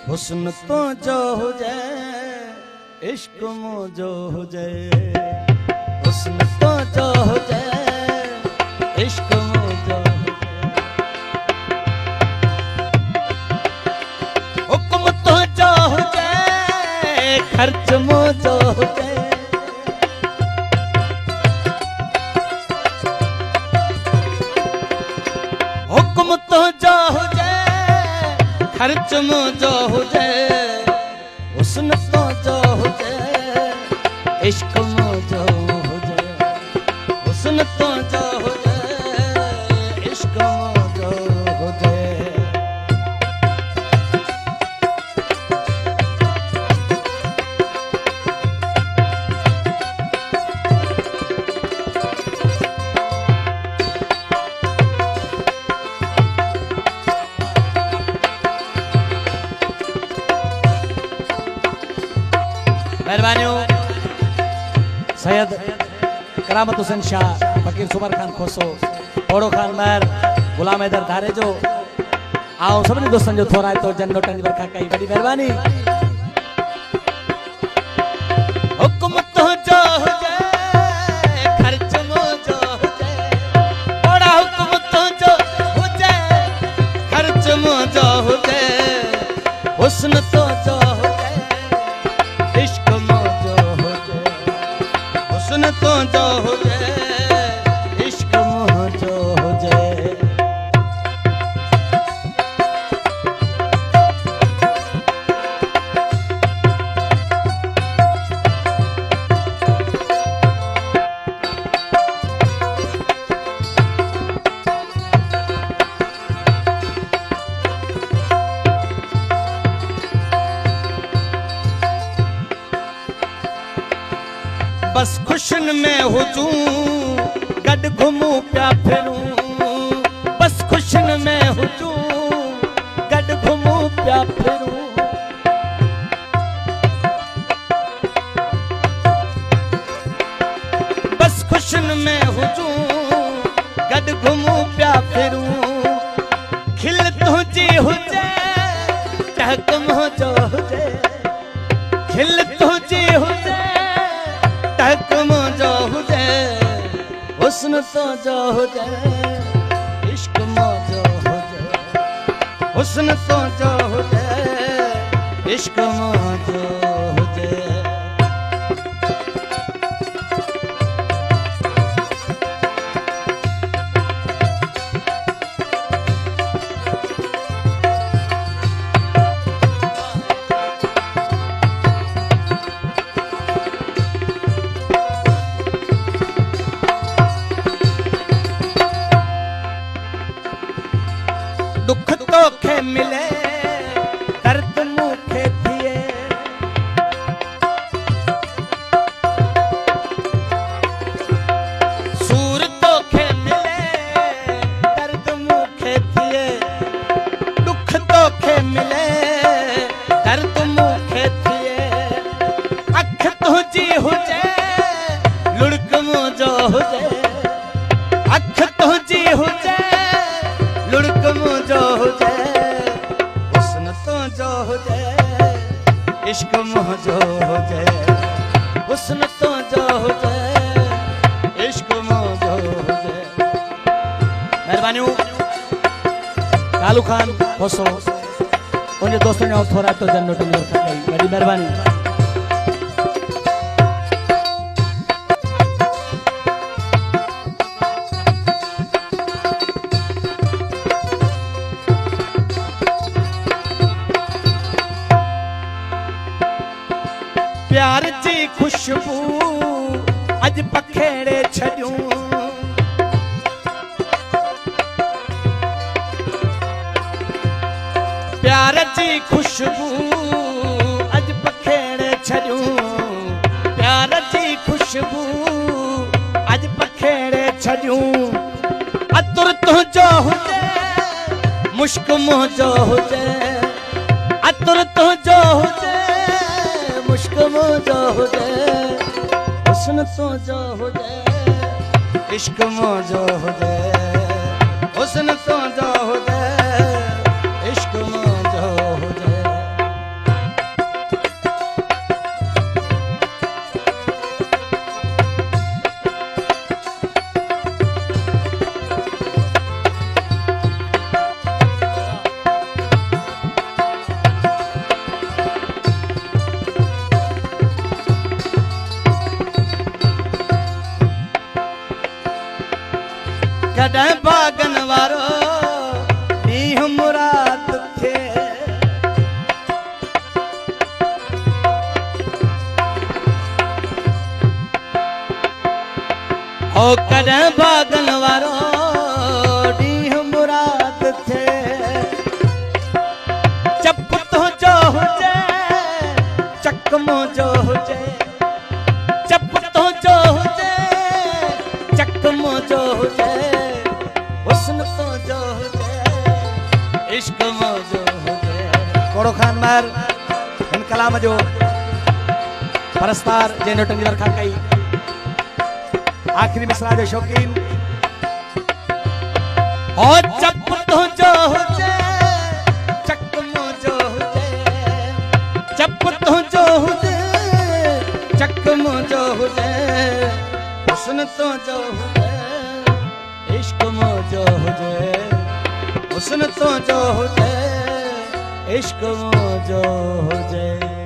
हुस्न तो जो हो जाए इश्क जो हो जाए, हुस्न तो जो हो जाए इश्क जो हो जाए, हुक्म तो जो हो जाए खर्च जो हो जाए, हुक्म तो जो हो जाए खर्च जो हो जाए, हुस्न तो जो हो जाए इश्क जो हो जाए, हुस्न तो जो हो जाए इश्क जो हो जाए। मेहरबानी सैयद करामत हुसैन शाह, फकीर सुमर खान खोसो, ओड़ो खान महर, गुलाम हैदर धारे जो आओ सभी दोस्तन जो थोड़ा है तो जन नोटन बरखा कई बड़ी मेहरबानी। हुक्म तो जो हो जाए खर्च जो हो जाए, ओड़ा हुक्म तो जो हो जाए खर्च जो हो जाए, हुस्न तो जो हो जाए इश्क जो हो जाए, हुस्न तो जो हो जाए इश्क जो हो जाए। बस खुशन में हुजूं गड घुमूं प्या फिरूं, बस खुशन में हुजूं गड घुमूं प्या फिरूं, बस खुशन में हुजूं गड घुमूं प्या फिरूं, खिल तुझी हुजे टहकम जो हुजे, खिल तुझी हुजे टहकम जो हो जाए, हुस्न तो जो हो जाए इश्क जो हो जाए, हुस्न तो जो हो जाए इश्क जो हो जाए। दुख तोखे मिले दर्द मुखे थिए, सूर तोखे मिले दर्द मुखे थिए, दुख तोखे मिले दर्द मुखे थिए, अख तुझी हुजे लुढ़कम जो हुजे, अख तुझी हुजे लुढ़कम जो हो जाए, हुस्न तो जो हो जाए इश्क जो हो जाए, हुस्न तो जो हो जाए इश्क जो हो जाए। मेहरबानी कालू खान खोसो उनके दोस्तों ने थोड़ा तो जन नोटन बरखा कई बड़ी मेहरबानी। प्यार जी खुशबू अज पखेड़े छड़ियूं, प्यार जी खुशबू अज पखेड़े छड़ियूं, प्यार जी खुशबू अज पखेड़े छड़ियूं, अतुर तुझो हुजे मुश्क जो हुजे, अतुर तुझो हुजे मुश्क जो हो जाए, हुस्न तो जो हो जाए इश्क जो हो जाए, हुस्न तो जो हो जाए इश्क जो हो जाए। कर भागन वारो डी मुराद थे चप तो जो हुजे चकमो जो हुजे चप तो जो हुजे चकमो जो हुजे हुस्न तो जो हुजे इश्क मो जो हुजे। कोड़ो खान मार इन कलाम जो परस्तार जैनो टंगीवर खान कई आखिरी मिसरा जो शौकीन और चप तो जो हुजे चकमो जो हुजे चप तो जो हुजे चकमो जो हुजे हुस्न तो जो हुजे इश्क मो जो हुजे हुस्न तो जो हुजे इश्क मो जो हुजे।